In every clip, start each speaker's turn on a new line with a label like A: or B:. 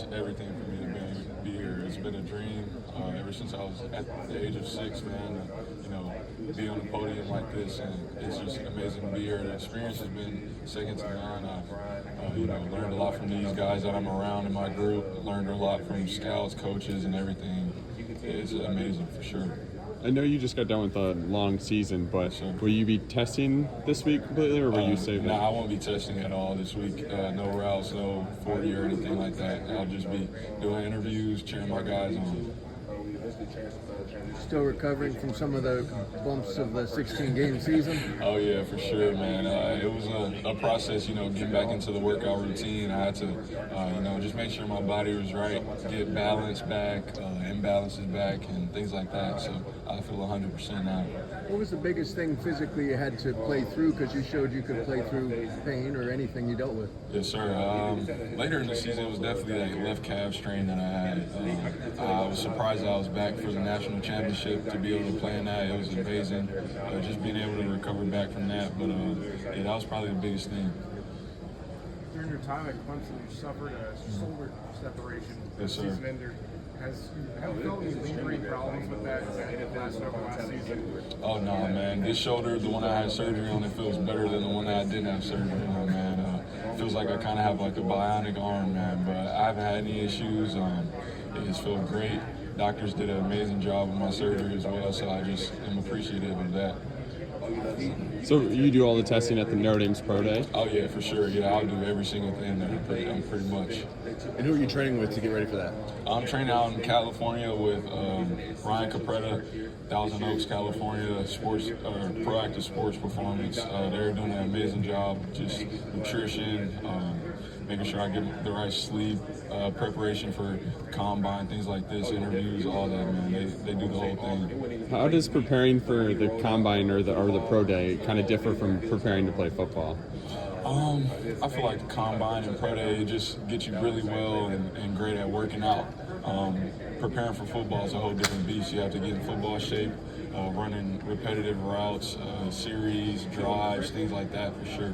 A: means everything for me to be here. It's been a dream ever since I was at the age of 6, man. Be on the podium like this, and it's just amazing to be here. The experience has been second to none. I've learned a lot from these guys that I'm around in my group. Learned a lot from scouts, coaches, and everything. It's amazing for sure.
B: I know you just got done with a long season, but will you be testing this week completely, or will you save that?
A: No, I won't be testing at all this week. No routes, no 40 or anything like that. I'll just be doing interviews, cheering my guys on.
C: Still recovering from some of the bumps of the 16-game season?
A: Oh, yeah, for sure, man. It was a process, getting back into the workout routine. I had to, just make sure my body was right, get balance back, imbalances back, and things like that. So I feel 100% now.
C: What was the biggest thing physically you had to play through, because you showed you could play through pain or anything you dealt with?
A: Yes, sir. Later in the season, it was definitely that left calf strain that I had. I was surprised I was back for the national championship to be able to play in that. It was amazing, just being able to recover back from that. But that was probably the biggest thing.
D: During your time at Clemson, you suffered a shoulder separation.
A: Yes, sir.
D: Season ender. Have you felt any lingering problems with that last season?
A: Oh, no, man. This shoulder, the one I had surgery on, it feels better than the one that I didn't have surgery on, man. It feels like I kind of have like a bionic arm, man. But I haven't had any issues. It just feels great. Doctors did an amazing job with my surgery as well, so I just am appreciative of that.
B: So you do all the testing at the Notre Dame's Pro Day?
A: Oh, yeah, for sure. Yeah, I'll do every single thing there, pretty much.
E: And who are you training with to get ready for that?
A: I'm training out in California with Ryan Capretta, Thousand Oaks, California, Proactive Sports Performance. They're doing an amazing job, just nutrition, making sure I get the right sleep, preparation for combine, things like this, interviews, all that, man. They do the whole thing.
B: How does preparing for the combine or the pro day kind of differ from preparing to play football?
A: I feel like the combine and pro day just get you really well and great at working out. Preparing for football is a whole different beast. You have to get in football shape, running repetitive routes, series, drives, things like that for sure.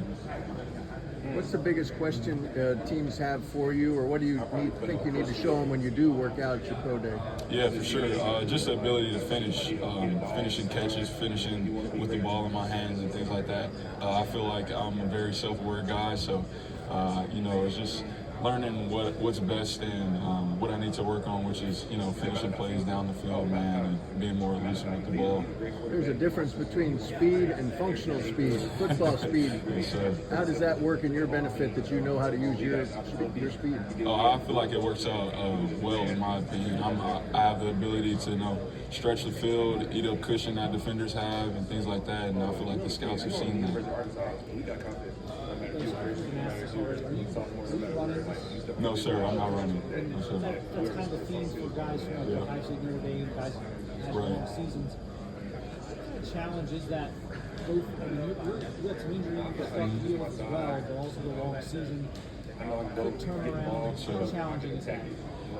C: What's the biggest question teams have for you, or what do you think you need to show them when you do work out at your pro day?
A: Yeah, for sure. Just the ability to finish, finishing catches, finishing with the ball in my hands and things like that. I feel like I'm a very self-aware guy, so it's just learning what's best and what I need to work on, which is, finishing plays down the field, man, and being more elusive with the ball.
C: There's a difference between speed and functional speed, football speed.
A: Yes, sir.
C: How does that work in your benefit that you know how to use your speed?
A: I feel like it works out well, in my opinion. I have the ability to, stretch the field, eat up cushion that defenders have, and things like that, and I feel like the scouts have seen that. No, sir, I'm not running. No, sir.
F: That's kind of the theme for guys from actually Notre Dame, guys who have long seasons. What kind of challenge is that? Both, you got some injury, you got that deal as well, but also the long season. Quick turnaround. How challenging is that?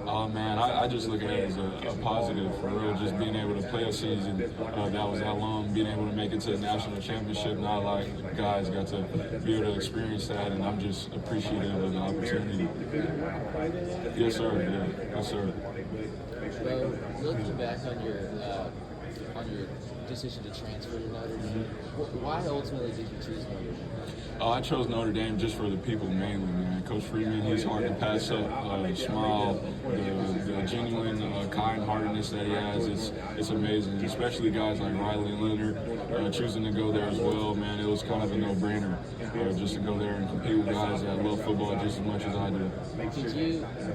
A: Oh, man, I just look at it as a positive, for real, just being able to play a season that was that long, being able to make it to the national championship. Not a lot of guys got to be able to experience that, and I'm just appreciative of the opportunity. Yes, sir. Yeah. Yes, sir.
G: Well, looking back on your decision to transfer to Notre Dame, why ultimately did you choose Notre Dame?
A: I chose Notre Dame just for the people mainly, man. Coach Freeman, he's hard to pass up. Smile, the genuine kind-heartedness that he has, it's amazing. Especially guys like Riley and Leonard choosing to go there as well, man. It was kind of a no-brainer just to go there and compete with guys that love football just as much as I do.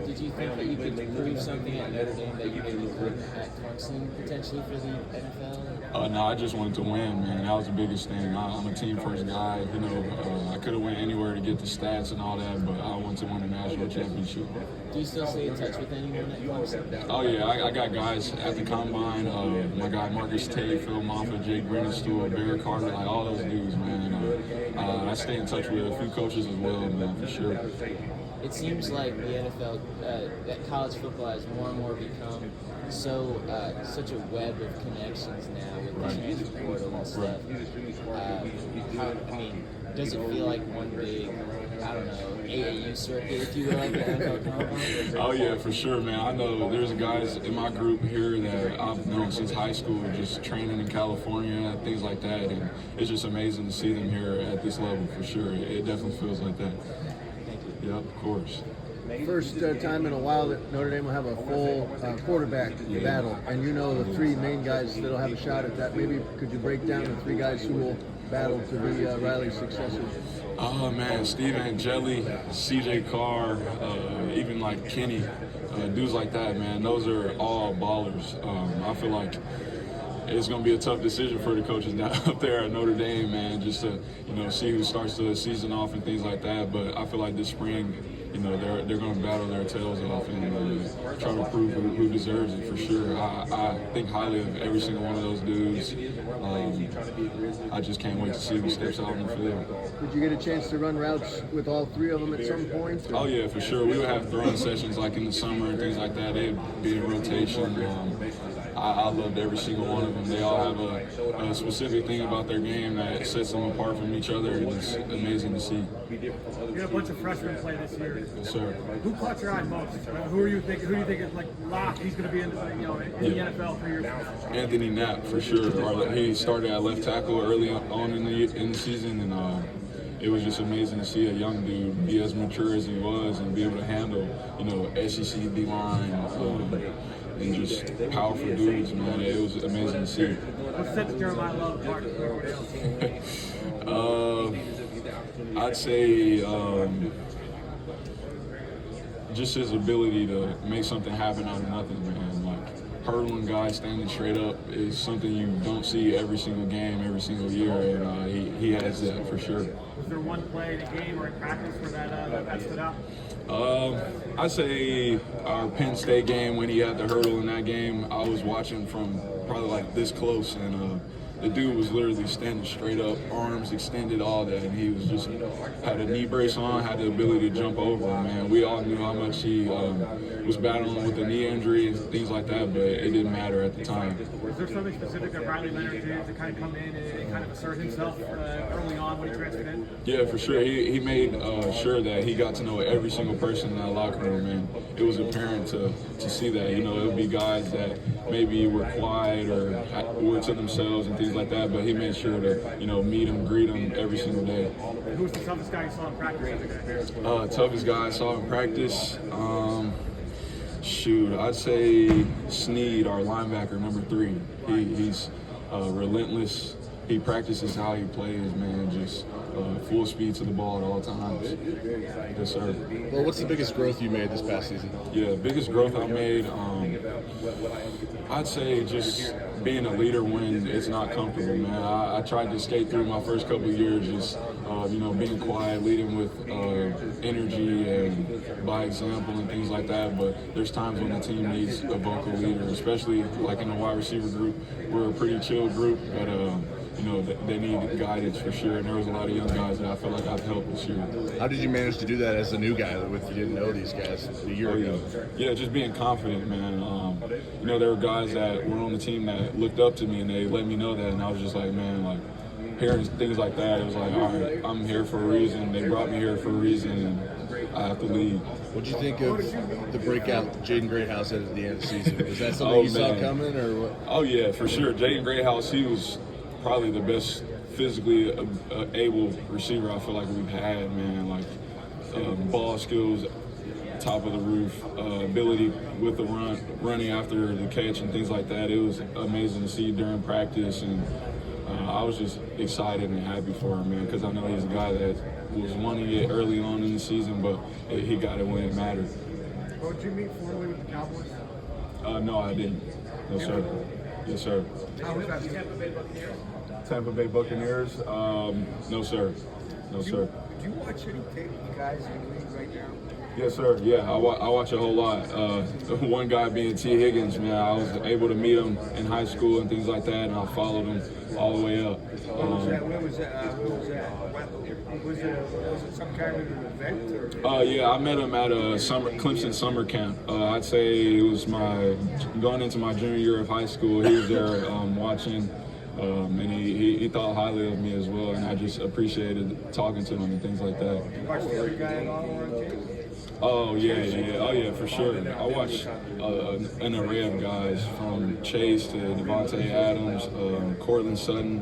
G: Did you think that you could prove something at Notre Dame that you maybe couldn't at Clemson potentially for the NFL?
A: No, I just wanted to win, man. That was the biggest thing. I'm a team-first guy. I could have went anywhere to get the stats and all that, but I wanted to win a national championship.
G: Do you still stay in touch with anyone at Clemson?
A: Oh, yeah. I got guys at the Combine. My guy Marcus Tate, Phil Moffitt, Jake Brennan-Stewart, Barry Carter, like all those dudes, man. I stay in touch with a few coaches as well, man, for sure.
G: It seems like the NFL, that college football has more and more become such a web of connections now with the transfer portal and stuff. Does it feel like one big I don't know, AAU circuit, if you will, like the NFL Combine?
A: Oh yeah, for sure, man. I know there's guys in my group here that I've known since high school, just training in California, things like that, and it's just amazing to see them here at this level, for sure. It definitely feels like that.
G: Thank you.
A: Yep, of course.
C: First time in a while that Notre Dame will have a full quarterback battle, and you know the three main guys that'll have a shot at that. Maybe could you break down the three guys who will battle to be Riley's successors?
A: Oh man, Steve Angeli, CJ Carr, even like Kenny, dudes like that, man. Those are all ballers. I feel like it's going to be a tough decision for the coaches down up there at Notre Dame, man, just to see who starts the season off and things like that. But I feel like this spring, they're going to battle their tails off and try to prove who deserves it, for sure. I think highly of every single one of those dudes. I just can't wait to see who steps out on the field.
C: Did you get a chance to run routes with all three of them at some point?
A: Oh yeah, for sure. We would have throwing sessions like in the summer and things like that. They'd be in rotation. I loved every single one of them. They all have a specific thing about their game that sets them apart from each other. It's amazing to see.
H: You got a bunch of freshmen play this year.
A: Yes, sir.
H: Who caught your eye most? Who do you think is like lock? He's going to be in the NFL 3 years from now.
A: Anthony Knapp, for sure. He started at left tackle early on in the season, and it was just amazing to see a young dude be as mature as he was and be able to handle, SEC D-line, and just powerful dudes, man. It was amazing to see.
H: What sets Jeremiah Love apart from everybody else?
A: I'd say just his ability to make something happen out of nothing, man. Like hurdling guys standing straight up is something you don't see every single game, every single year, and he has that for sure.
H: Was there one play in a game or in practice where that stood out?
A: I'd say our Penn State game when he had the hurdle in that game. I was watching from probably like this close, and the dude was literally standing straight up, arms extended, all that, and he was just had a knee brace on, had the ability to jump over, man. We all knew how much he was battling with a knee injury and things like that, but it didn't matter at the time.
H: Was there something specific that Riley Leonard did to kind of come in and kind of assert himself early on when he transferred in?
A: Yeah, for sure. He made sure that he got to know every single person in that locker room, and it was apparent to see that. It would be guys that maybe were quiet or were to themselves and things like that, but he made sure to, meet them, greet them every single day.
H: Who was the toughest guy you saw in practice?
A: Toughest guy I saw in practice? I'd say Sneed, our linebacker, number 3. He's relentless. He practices how he plays, man, just full speed to the ball at all times. Yes, sir.
E: Well, what's the biggest growth you made this past season?
A: Yeah, biggest growth I made, I'd say just being a leader when it's not comfortable, man. I tried to skate through my first couple of years just, being quiet, leading with energy and by example and things like that. But there's times when the team needs a vocal leader, especially like in the wide receiver group. We're a pretty chill group, but they need guidance for sure. And there was a lot of young guys that I feel like I've helped this year.
E: How did you manage to do that as a new guy with you didn't know these guys a year ago?
A: Yeah, just being confident, man. There were guys that were on the team that looked up to me and they let me know that, and I was just like, man, like hearing things like that, it was like, all right, I'm here for a reason. They brought me here for a reason, and I have to lead.
E: What did you think of the breakout Jaden Greathouse had at the end of the season? Was that something you saw coming, or what?
A: Oh yeah, for sure. Jaden Greathouse, he was probably the best physically able receiver I feel like we've had, man. Like ball skills, top of the roof, ability with the running after the catch and things like that. It was amazing to see during practice, and I was just excited and happy for him, man, because I know he's a guy that was wanting it early on in the season, but he got it when it mattered.
H: Well, did you meet formally with the Cowboys?
A: No, I didn't. No, sir. Yes, sir.
H: How was that? Tampa Bay Buccaneers?
A: Tampa Bay Buccaneers? No, sir. No, sir.
C: Do you watch any tape of the guys in the league right now?
A: Yes, sir. Yeah, I watch a whole lot. One guy being T. Higgins, man. I was able to meet him in high school and things like that, and I followed him all the way up.
C: Where was that? Was it some kind of an event? Or?
A: Yeah, I met him at a Clemson summer camp. I'd say it was going into my junior year of high school. He was there watching. And he thought highly of me as well, and I just appreciated talking to him and things like that. Oh yeah, for sure. I watch an array of guys from Chase to Devontae Adams, Cortland Sutton.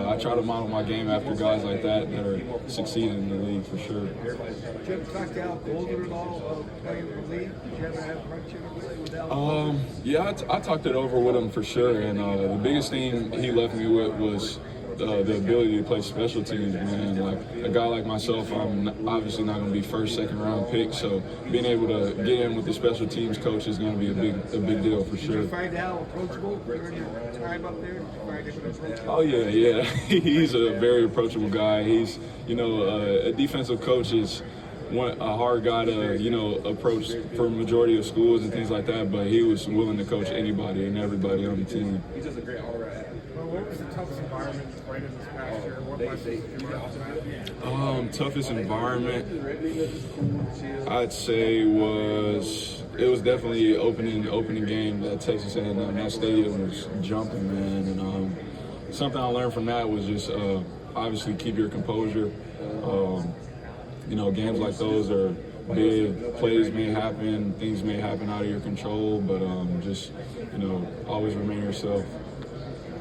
A: I try to model my game after guys like that are succeeding in the league for sure.
C: Did you ever talk to Al Golden at all playing in the league? Did you ever have much with Al?
A: Yeah, I talked it over with him for sure, and the biggest thing he left me with was the ability to play special teams, man. Like a guy like myself, I'm obviously not going to be first, second round pick, so being able to get in with the special teams coach is going to be a big deal for sure.
C: Did you find Al approachable during your time up there? Did you find him approachable?
A: Oh yeah. He's a very approachable guy. He's, a defensive coach is a hard guy to, approach for a majority of schools and things like that, but he was willing to coach anybody and everybody on the team.
D: He does a great all-around. Well, what was the toughest environment to play in this past year? What lessons did you learn?
A: Toughest environment, I'd say it was definitely opening game at Texas A&M. That stadium was jumping, man, and something I learned from that was just obviously keep your composure. Games like those are big. Plays may happen, things may happen out of your control, but just always remain yourself.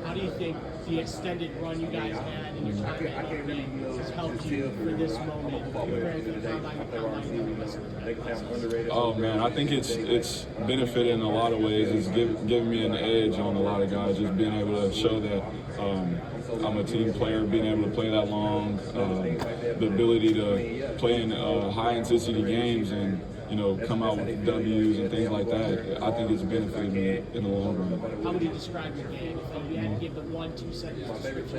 F: How do you think the extended run you guys had in your time at Notre Dame has helped you for this moment?
A: Oh man, I think it's benefited in a lot of ways. It's giving me an edge on a lot of guys, just being able to show that I'm a team player, being able to play that long, the ability to play in high intensity games and come out with W's and things like that. I think it's benefited me in the long run.
F: How would you describe your game? If you had to give the 1-2 sentence description,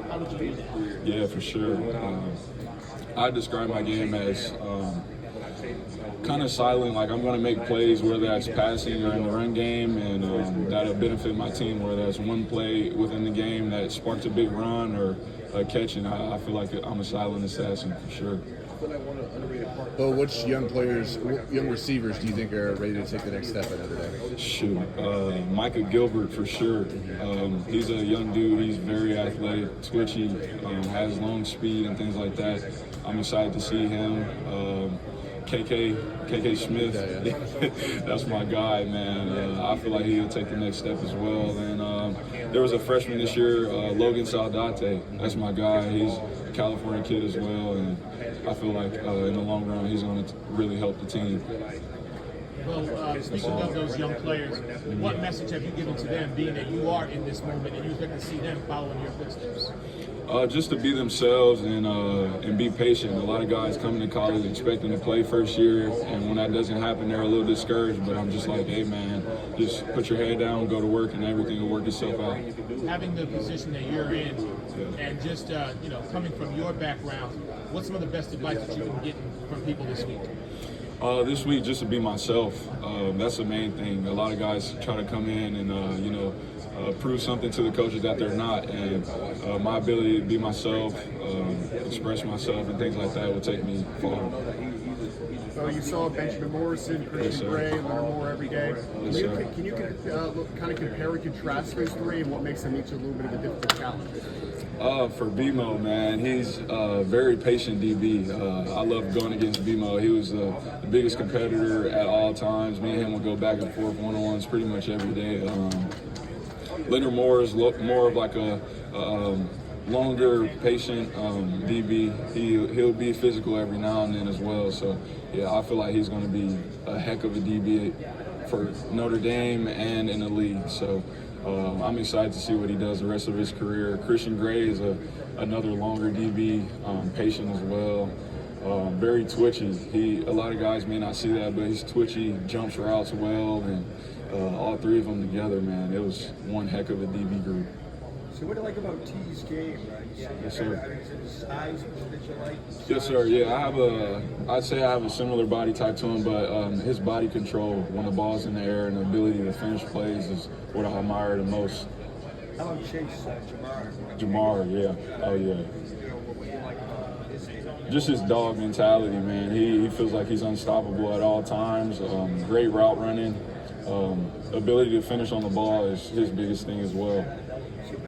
F: how would you do that?
A: Yeah, for sure. I describe my game as kind of silent, like I'm going to make plays, whether that's passing or in the run game, and that'll benefit my team, whether that's one play within the game that sparks a big run or a catch, and I feel like I'm a silent assassin for sure.
E: Well, which young receivers do you think are ready to take the next step at Notre Dame?
A: Shoot, Micah Gilbert for sure. He's a young dude. He's very athletic, twitchy, has long speed and things like that. I'm excited to see him. KK Smith, that's my guy, man. I feel like he'll take the next step as well. And there was a freshman this year, Logan Saldate. That's my guy. He's a California kid as well, and I feel like in the long run he's going to really help the team.
I: Well, speaking of those young players, what message have you given to them, being that you are in this moment and you get to see them following your footsteps?
A: Just to be themselves and be patient. A lot of guys coming to college expecting to play first year, and when that doesn't happen, they're a little discouraged. But I'm just like, hey man, just put your head down, go to work, and everything will work itself out.
I: Having the position that you're in, and just coming from your background, what's some of the best advice that you've been getting from people this week?
A: This week, just to be myself. That's the main thing. A lot of guys try to come in and prove something to the coaches that they're not, and my ability to be myself, express myself, and things like that will take me far.
H: So you saw Benjamin Morrison, Christian Gray, Leonard Moore every day. Can you kind of compare and contrast those three and what makes them each a little bit of a different challenge?
A: For BMO, man, he's a very patient DB. I love going against BMO. He was the biggest competitor at all times. Me and him would go back and forth one-on-ones pretty much every day. Leonard Moore is more of like a longer, patient DB. He'll be physical every now and then as well. So, yeah, I feel like he's going to be a heck of a DB for Notre Dame and in the league. So I'm excited to see what he does the rest of his career. Christian Gray is another longer DB, patient as well. Very twitchy. A lot of guys may not see that, but he's twitchy, jumps routes well, and all three of them together, man, it was one heck of a DB group.
C: So what do you like about T's game?
A: Yes, sir.
C: Is it his size that you like?
A: Yes, sir. Yeah, I'd say I have a similar body type to him, but his body control when the ball's in the air and the ability to finish plays is what I admire the most.
C: How about Chase Jamar?
A: Jamar, yeah. Oh, yeah. Just his dog mentality, man. He feels like he's unstoppable at all times. Great route running. Ability to finish on the ball is his biggest thing as well.